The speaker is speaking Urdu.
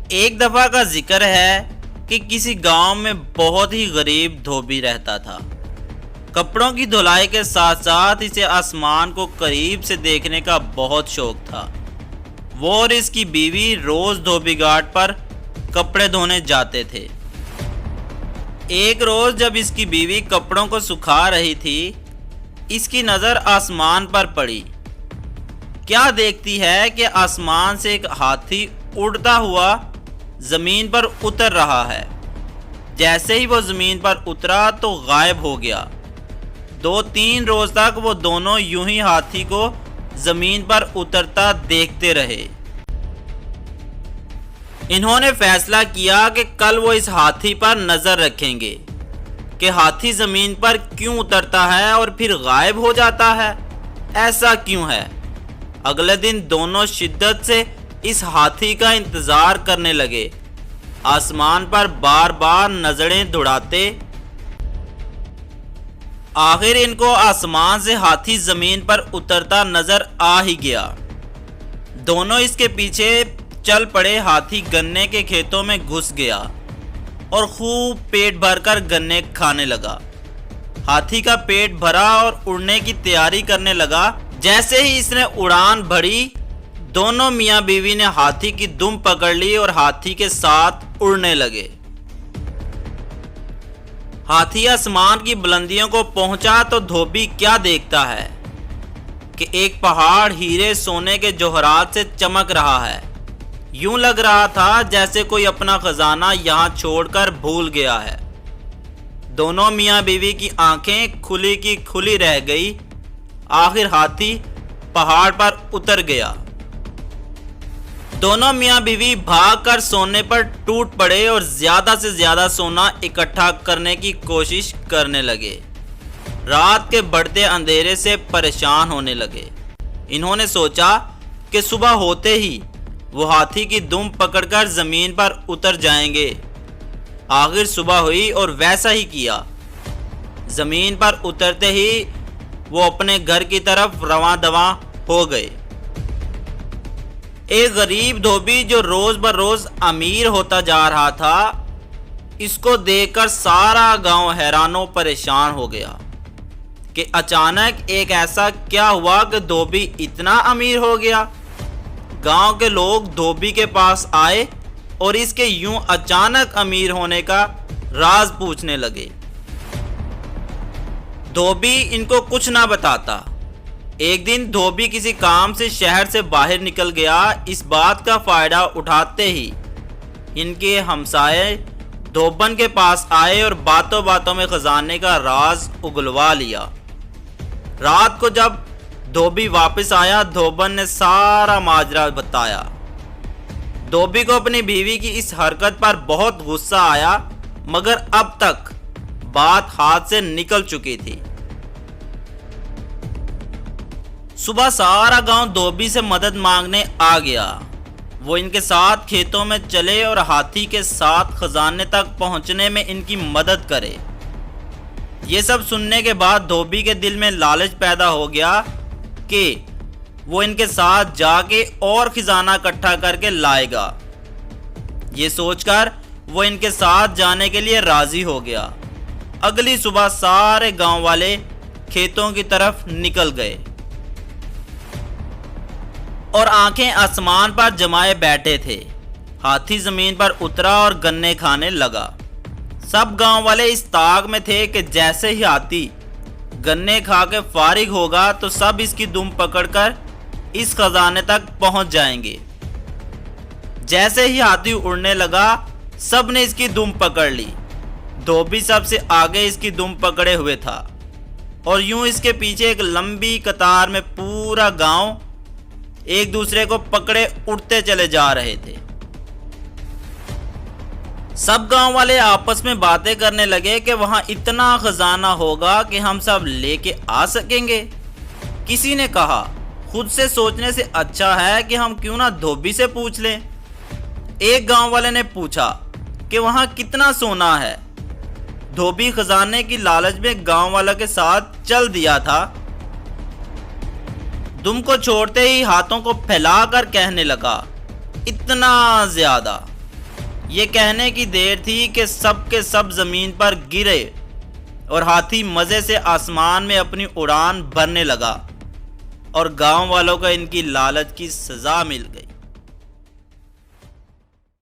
ایک دفعہ کا ذکر ہے کہ کسی گاؤں میں بہت ہی غریب دھوبی رہتا تھا۔ کپڑوں کی دھلائی کے ساتھ ساتھ اسے آسمان کو قریب سے دیکھنے کا بہت شوق تھا۔ وہ اور اس کی بیوی روز دھوبی گھاٹ پر کپڑے دھونے جاتے تھے۔ ایک روز جب اس کی بیوی کپڑوں کو سکھا رہی تھی، اس کی نظر آسمان پر پڑی۔ کیا دیکھتی ہے کہ آسمان سے ایک ہاتھی اڑتا ہوا زمین پر اتر رہا ہے۔ جیسے ہی وہ زمین پر اترا تو غائب ہو گیا۔ 2-3 روز تک وہ دونوں یوں ہی ہاتھی کو زمین پر اترتا دیکھتے رہے۔ انہوں نے فیصلہ کیا کہ کل وہ اس ہاتھی پر نظر رکھیں گے کہ ہاتھی زمین پر کیوں اترتا ہے اور پھر غائب ہو جاتا ہے، ایسا کیوں ہے۔ اگلے دن دونوں شدت سے اس ہاتھی کا انتظار کرنے لگے، آسمان پر بار بار نظریں دوڑاتے۔ آخر ان کو آسمان سے ہاتھی زمین پر اترتا نظر آ ہی گیا۔ دونوں اس کے پیچھے چل پڑے۔ ہاتھی گنے کے کھیتوں میں گھس گیا اور خوب پیٹ بھر کر گنے کھانے لگا۔ ہاتھی کا پیٹ بھرا اور اڑنے کی تیاری کرنے لگا۔ جیسے ہی اس نے اڑان بھری، دونوں میاں بیوی نے ہاتھی کی دم پکڑ لی اور ہاتھی کے ساتھ اڑنے لگے۔ ہاتھی آسمان کی بلندیوں کو پہنچا تو دھوبی کیا دیکھتا ہے کہ ایک پہاڑ ہیرے سونے کے جوہرات سے چمک رہا ہے۔ یوں لگ رہا تھا جیسے کوئی اپنا خزانہ یہاں چھوڑ کر بھول گیا ہے۔ دونوں میاں بیوی کی آنکھیں کھلی کی کھلی رہ گئی۔ آخر ہاتھی پہاڑ پر اتر گیا۔ دونوں میاں بیوی بھاگ کر سونے پر ٹوٹ پڑے اور زیادہ سے زیادہ سونا اکٹھا کرنے کی کوشش کرنے لگے۔ رات کے بڑھتے اندھیرے سے پریشان ہونے لگے۔ انہوں نے سوچا کہ صبح ہوتے ہی وہ ہاتھی کی دم پکڑ کر زمین پر اتر جائیں گے۔ آخر صبح ہوئی اور ویسا ہی کیا۔ زمین پر اترتے ہی وہ اپنے گھر کی طرف رواں دواں ہو گئے۔ ایک غریب دھوبی جو روز بروز امیر ہوتا جا رہا تھا، اس کو دیکھ کر سارا گاؤں حیران و پریشان ہو گیا کہ اچانک ایک ایسا کیا ہوا کہ دھوبی اتنا امیر ہو گیا۔ گاؤں کے لوگ دھوبی کے پاس آئے اور اس کے یوں اچانک امیر ہونے کا راز پوچھنے لگے۔ دھوبی ان کو کچھ نہ بتاتا۔ ایک دن دھوبی کسی کام سے شہر سے باہر نکل گیا۔ اس بات کا فائدہ اٹھاتے ہی ان کے ہمسائے دھوبن کے پاس آئے اور باتوں باتوں میں خزانے کا راز اگلوا لیا۔ رات کو جب دھوبی واپس آیا، دھوبن نے سارا ماجرا بتایا۔ دھوبی کو اپنی بیوی کی اس حرکت پر بہت غصہ آیا، مگر اب تک بات ہاتھ سے نکل چکی تھی۔ صبح سارا گاؤں دھوبی سے مدد مانگنے آ گیا۔ وہ ان کے ساتھ کھیتوں میں چلے اور ہاتھی کے ساتھ خزانے تک پہنچنے میں ان کی مدد کرے۔ یہ سب سننے کے بعد دھوبی کے دل میں لالچ پیدا ہو گیا کہ وہ ان کے ساتھ جا کے اور خزانہ اکٹھا کر کے لائے گا۔ یہ سوچ کر وہ ان کے ساتھ جانے کے لیے راضی ہو گیا۔ اگلی صبح سارے گاؤں والے کھیتوں کی طرف نکل گئے اور آنکھیں آسمان پر جمائے بیٹھے تھے۔ ہاتھی زمین پر اترا اور گنے کھانے لگا۔ سب گاؤں والے اس طاق میں تھے کہ جیسے ہی ہاتھی گنے کھا کے فارغ ہوگا تو سب اس کی دم پکڑ کر اس خزانے تک پہنچ جائیں گے۔ جیسے ہی ہاتھی اڑنے لگا، سب نے اس کی دم پکڑ لی۔ دھوبی سب سے آگے اس کی دم پکڑے ہوئے تھا اور یوں اس کے پیچھے ایک لمبی قطار میں پورا گاؤں ایک دوسرے کو پکڑے اڑتے چلے جا رہے تھے۔ سب گاؤں والے آپس میں باتیں کرنے لگے کہ وہاں اتنا خزانہ ہوگا کہ ہم سب لے کے آ سکیں گے۔ کسی نے کہا، خود سے سوچنے سے اچھا ہے کہ ہم کیوں نہ دھوبی سے پوچھ لیں۔ ایک گاؤں والے نے پوچھا کہ وہاں کتنا سونا ہے۔ دھوبی خزانے کی لالچ میں گاؤں والا کے ساتھ چل دیا تھا۔ دم کو چھوڑتے ہی ہاتھوں کو پھیلا کر کہنے لگا، اتنا زیادہ۔ یہ کہنے کی دیر تھی کہ سب کے سب زمین پر گرے اور ہاتھی مزے سے آسمان میں اپنی اڑان بھرنے لگا اور گاؤں والوں کو ان کی لالچ کی سزا مل گئی۔